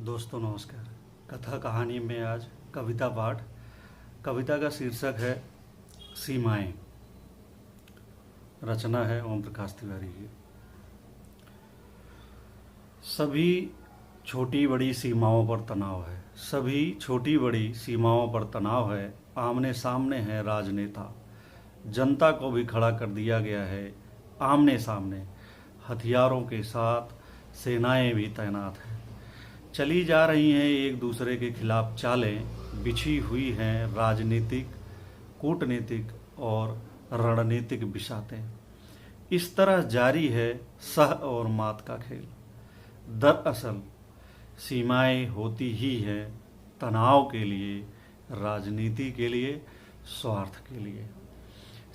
दोस्तों नमस्कार। कथा कहानी में आज कविता पाठ। कविता का शीर्षक है सीमाएं। रचना है ओम प्रकाश तिवारी की। सभी छोटी बड़ी सीमाओं पर तनाव है, सभी छोटी बड़ी सीमाओं पर तनाव है। आमने सामने है राजनेता, जनता को भी खड़ा कर दिया गया है आमने सामने। हथियारों के साथ सेनाएं भी तैनात हैं। चली जा रही हैं एक दूसरे के खिलाफ चालें, बिछी हुई हैं राजनीतिक, कूटनीतिक और रणनीतिक बिसातें। इस तरह जारी है सह और मात का खेल। दरअसल सीमाएं होती ही हैं तनाव के लिए, राजनीति के लिए, स्वार्थ के लिए।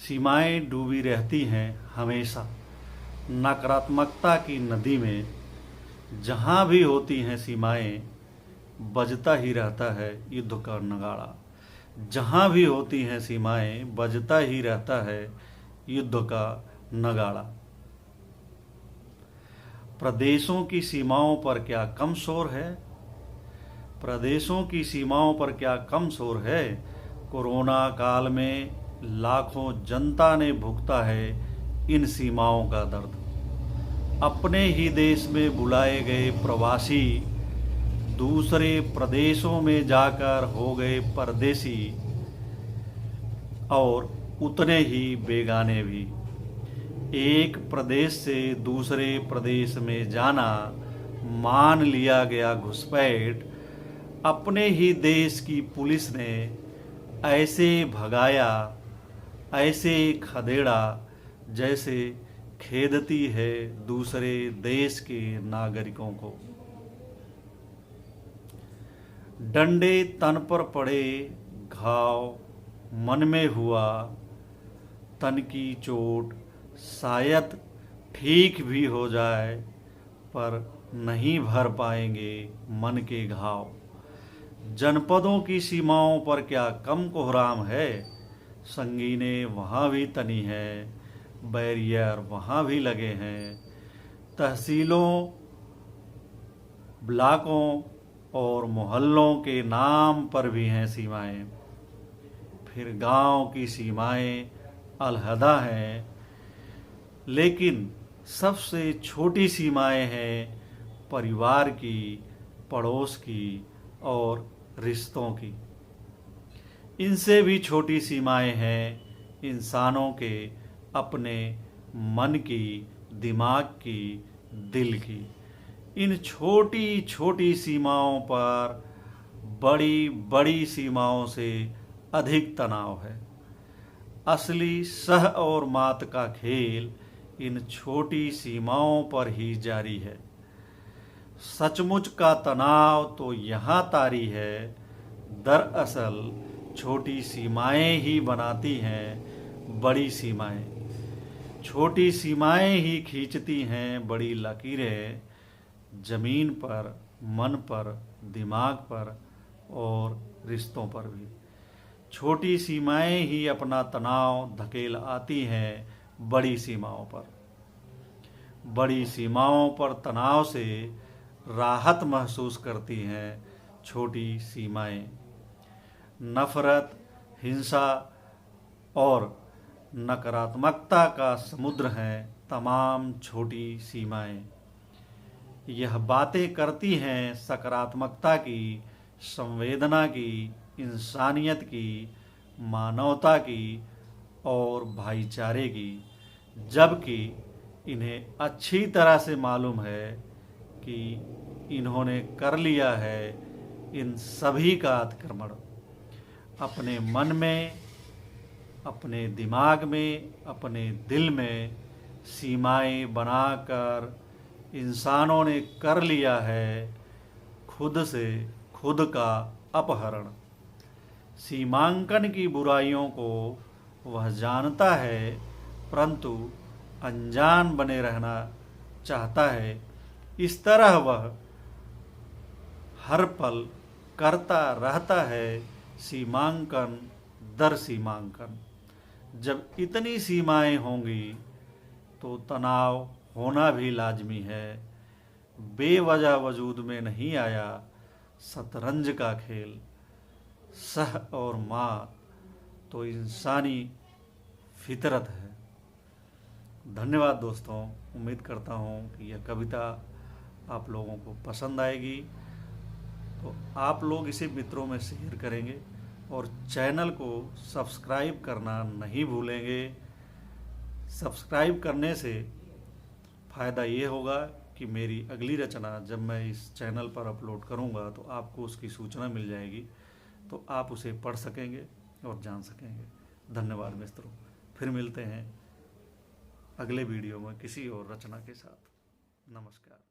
सीमाएं डूबी रहती हैं हमेशा नकारात्मकता की नदी में। जहाँ भी होती हैं सीमाएं, बजता ही रहता है युद्ध का नगाड़ा। जहाँ भी होती हैं सीमाएं, बजता ही रहता है युद्ध का नगाड़ा। प्रदेशों की सीमाओं पर क्या कम शोर है, प्रदेशों की सीमाओं पर क्या कम शोर है। कोरोना काल में लाखों जनता ने भुगता है इन सीमाओं का दर्द। अपने ही देश में बुलाए गए प्रवासी दूसरे प्रदेशों में जाकर हो गए परदेसी, और उतने ही बेगाने भी। एक प्रदेश से दूसरे प्रदेश में जाना मान लिया गया घुसपैठ। अपने ही देश की पुलिस ने ऐसे भगाया, ऐसे खदेड़ा, जैसे खेदती है दूसरे देश के नागरिकों को। डंडे तन पर पड़े घाव मन में हुआ, तन की चोट शायद ठीक भी हो जाए, पर नहीं भर पाएंगे मन के घाव। जनपदों की सीमाओं पर क्या कम कोहराम है, संगीनें वहाँ भी तनी है, बैरियर वहाँ भी लगे हैं। तहसीलों, ब्लॉकों और मोहल्लों के नाम पर भी हैं सीमाएं। फिर गांव की सीमाएं अलहदा हैं, लेकिन सबसे छोटी सीमाएं हैं परिवार की, पड़ोस की और रिश्तों की। इनसे भी छोटी सीमाएं हैं इंसानों के अपने मन की, दिमाग की, दिल की। इन छोटी छोटी सीमाओं पर बड़ी बड़ी सीमाओं से अधिक तनाव है। असली सह और मात का खेल इन छोटी सीमाओं पर ही जारी है। सचमुच का तनाव तो यहाँ तारी है। दरअसल छोटी सीमाएं ही बनाती हैं बड़ी सीमाएं। छोटी सीमाएं ही खींचती हैं बड़ी लकीरें, जमीन पर, मन पर, दिमाग पर और रिश्तों पर भी। छोटी सीमाएं ही अपना तनाव धकेल आती हैं बड़ी सीमाओं पर। बड़ी सीमाओं पर तनाव से राहत महसूस करती हैं छोटी सीमाएं। नफरत, हिंसा और नकारात्मकता का समुद्र हैं तमाम छोटी सीमाएं। यह बातें करती हैं सकारात्मकता की, संवेदना की, इंसानियत की, मानवता की और भाईचारे की, जबकि इन्हें अच्छी तरह से मालूम है कि इन्होंने कर लिया है इन सभी का अतिक्रमण। अपने मन में, अपने दिमाग में, अपने दिल में सीमाएं बनाकर इंसानों ने कर लिया है खुद से खुद का अपहरण। सीमांकन की बुराइयों को वह जानता है, परंतु अनजान बने रहना चाहता है। इस तरह वह हर पल करता रहता है सीमांकन दर सीमांकन। जब इतनी सीमाएं होंगी तो तनाव होना भी लाजमी है। बेवजह वजूद में नहीं आया, शतरंज का खेल, सह और मात तो इंसानी फितरत है। धन्यवाद दोस्तों, उम्मीद करता हूँ कि यह कविता आप लोगों को पसंद आएगी। तो आप लोग इसे मित्रों में शेयर करेंगे और चैनल को सब्सक्राइब करना नहीं भूलेंगे। सब्सक्राइब करने से फ़ायदा ये होगा कि मेरी अगली रचना जब मैं इस चैनल पर अपलोड करूँगा तो आपको उसकी सूचना मिल जाएगी, तो आप उसे पढ़ सकेंगे और जान सकेंगे। धन्यवाद मित्रों, फिर मिलते हैं अगले वीडियो में किसी और रचना के साथ। नमस्कार।